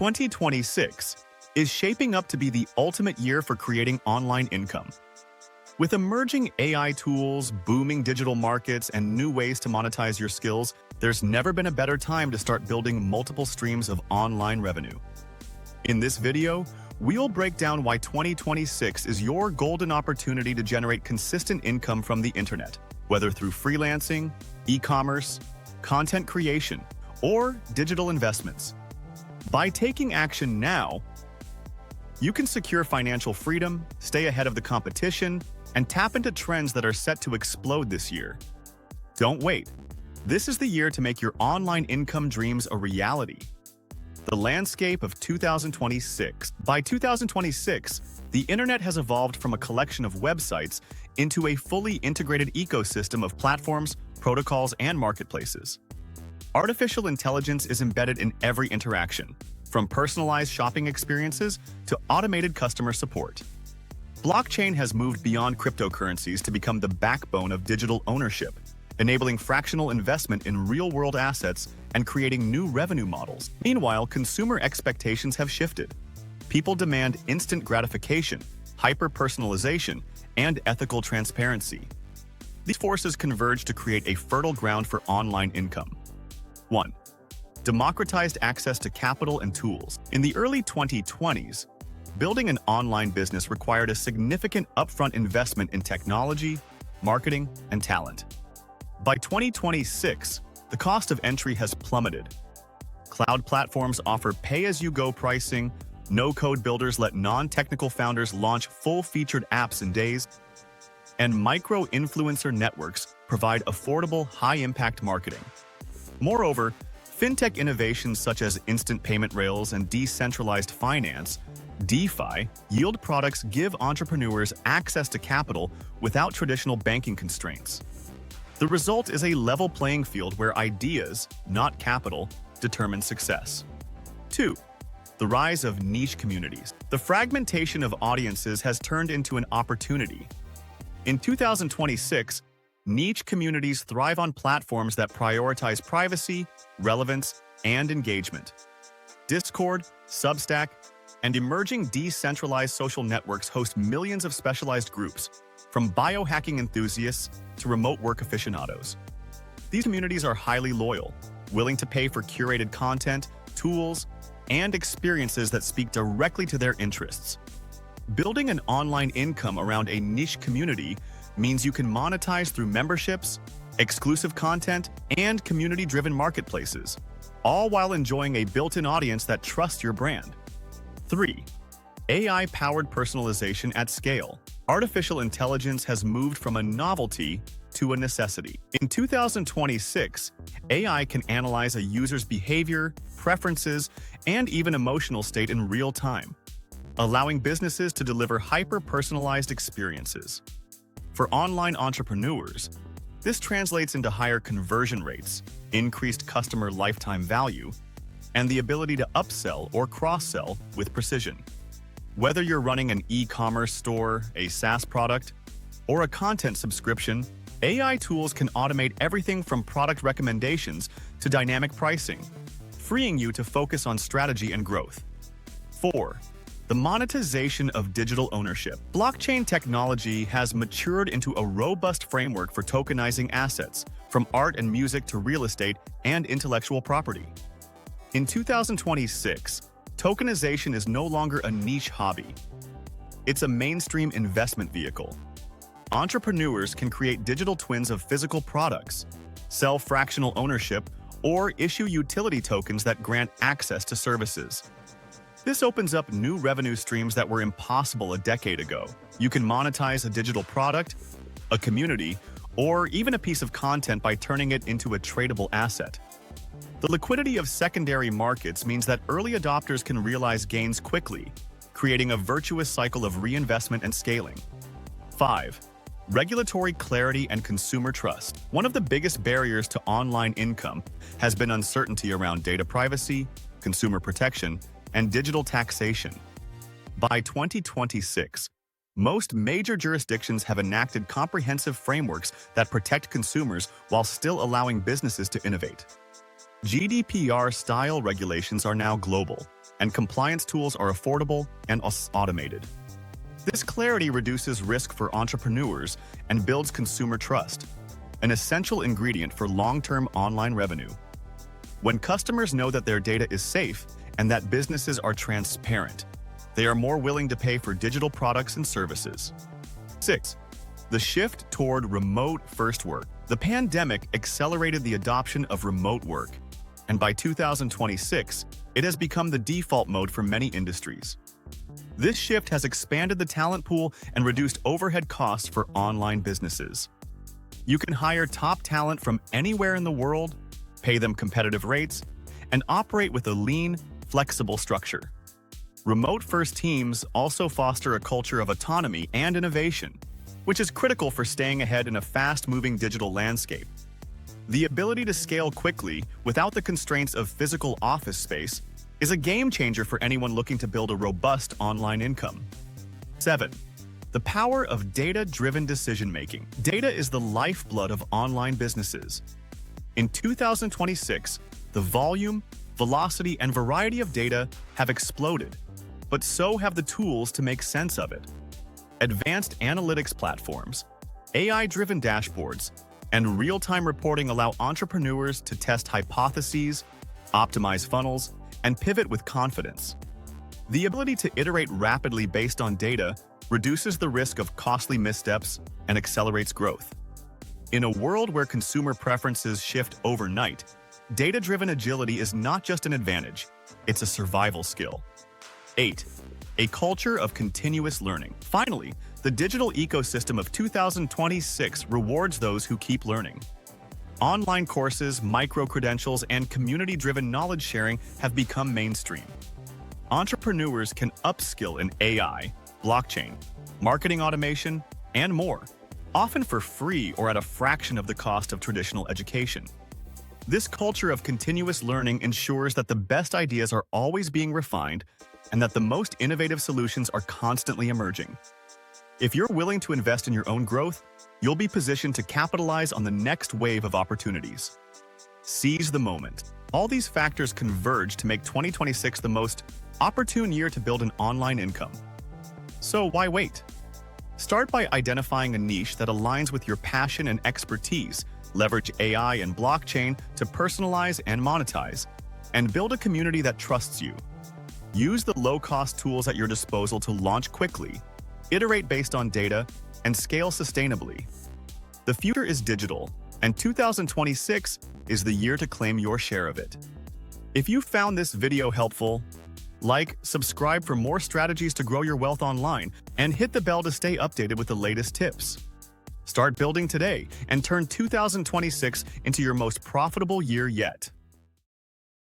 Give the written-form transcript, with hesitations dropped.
2026 is shaping up to be the ultimate year for creating online income. With emerging AI tools, booming digital markets, and new ways to monetize your skills, there's never been a better time to start building multiple streams of online revenue. In this video, we'll break down why 2026 is your golden opportunity to generate consistent income from the internet, whether through freelancing, e-commerce, content creation, or digital investments. By taking action now, you can secure financial freedom, stay ahead of the competition, and tap into trends that are set to explode this year. Don't wait. This is the year to make your online income dreams a reality. The landscape of 2026. By 2026, the internet has evolved from a collection of websites into a fully integrated ecosystem of platforms, protocols, and marketplaces. Artificial intelligence is embedded in every interaction, from personalized shopping experiences to automated customer support. Blockchain has moved beyond cryptocurrencies to become the backbone of digital ownership, enabling fractional investment in real-world assets and creating new revenue models. Meanwhile, consumer expectations have shifted. People demand instant gratification, hyper-personalization, and ethical transparency. These forces converge to create a fertile ground for online income. 1. Democratized access to capital and tools. In the early 2020s, building an online business required a significant upfront investment in technology, marketing, and talent. By 2026, the cost of entry has plummeted. Cloud platforms offer pay-as-you-go pricing, no-code builders let non-technical founders launch full-featured apps in days, and micro-influencer networks provide affordable, high-impact marketing. Moreover, fintech innovations such as instant payment rails and decentralized finance, DeFi, yield products give entrepreneurs access to capital without traditional banking constraints. The result is a level playing field where ideas, not capital, determine success. 2. The rise of niche communities. The fragmentation of audiences has turned into an opportunity. In 2026, niche communities thrive on platforms that prioritize privacy, relevance, and engagement. Discord, Substack, and emerging decentralized social networks host millions of specialized groups, from biohacking enthusiasts to remote work aficionados. These communities are highly loyal, willing to pay for curated content, tools, and experiences that speak directly to their interests. Building an online income around a niche community means you can monetize through memberships, exclusive content, and community-driven marketplaces, all while enjoying a built-in audience that trusts your brand. 3. AI-powered personalization at scale. Artificial intelligence has moved from a novelty to a necessity. In 2026, AI can analyze a user's behavior, preferences, and even emotional state in real time, allowing businesses to deliver hyper-personalized experiences. For online entrepreneurs, this translates into higher conversion rates, increased customer lifetime value, and the ability to upsell or cross-sell with precision. Whether you're running an e-commerce store, a SaaS product, or a content subscription, AI tools can automate everything from product recommendations to dynamic pricing, freeing you to focus on strategy and growth. 4. The monetization of digital ownership. Blockchain technology has matured into a robust framework for tokenizing assets, from art and music to real estate and intellectual property. In 2026, tokenization is no longer a niche hobby. It's a mainstream investment vehicle. Entrepreneurs can create digital twins of physical products, sell fractional ownership, or issue utility tokens that grant access to services. This opens up new revenue streams that were impossible a decade ago. You can monetize a digital product, a community, or even a piece of content by turning it into a tradable asset. The liquidity of secondary markets means that early adopters can realize gains quickly, creating a virtuous cycle of reinvestment and scaling. 5. Regulatory clarity and consumer trust. One of the biggest barriers to online income has been uncertainty around data privacy, consumer protection, and digital taxation. By 2026, most major jurisdictions have enacted comprehensive frameworks that protect consumers while still allowing businesses to innovate. GDPR-style regulations are now global, and compliance tools are affordable and automated. This clarity reduces risk for entrepreneurs and builds consumer trust, an essential ingredient for long-term online revenue. When customers know that their data is safe and that businesses are transparent, they are more willing to pay for digital products and services. 6. The shift toward remote-first work. The pandemic accelerated the adoption of remote work, and by 2026, it has become the default mode for many industries. This shift has expanded the talent pool and reduced overhead costs for online businesses. You can hire top talent from anywhere in the world, pay them competitive rates, and operate with a lean, flexible structure. Remote-first teams also foster a culture of autonomy and innovation, which is critical for staying ahead in a fast-moving digital landscape. The ability to scale quickly without the constraints of physical office space is a game-changer for anyone looking to build a robust online income. 7. The power of data-driven decision-making. Data is the lifeblood of online businesses. In 2026, the volume, velocity, and variety of data have exploded, but so have the tools to make sense of it. Advanced analytics platforms, AI-driven dashboards, and real-time reporting allow entrepreneurs to test hypotheses, optimize funnels, and pivot with confidence. The ability to iterate rapidly based on data reduces the risk of costly missteps and accelerates growth. In a world where consumer preferences shift overnight, data-driven agility is not just an advantage, it's a survival skill. 8. A culture of continuous learning. Finally, the digital ecosystem of 2026 rewards those who keep learning. Online courses, micro-credentials, and community-driven knowledge sharing have become mainstream. Entrepreneurs can upskill in AI, blockchain, marketing automation, and more, often for free or at a fraction of the cost of traditional education. This culture of continuous learning ensures that the best ideas are always being refined and that the most innovative solutions are constantly emerging. If you're willing to invest in your own growth, you'll be positioned to capitalize on the next wave of opportunities. Seize the moment. All these factors converge to make 2026 the most opportune year to build an online income. So why wait? Start by identifying a niche that aligns with your passion and expertise, leverage AI and blockchain to personalize and monetize, and build a community that trusts you. Use the low-cost tools at your disposal to launch quickly, iterate based on data, and scale sustainably. The future is digital, and 2026 is the year to claim your share of it. If you found this video helpful, like, subscribe for more strategies to grow your wealth online, and hit the bell to stay updated with the latest tips. Start building today and turn 2026 into your most profitable year yet.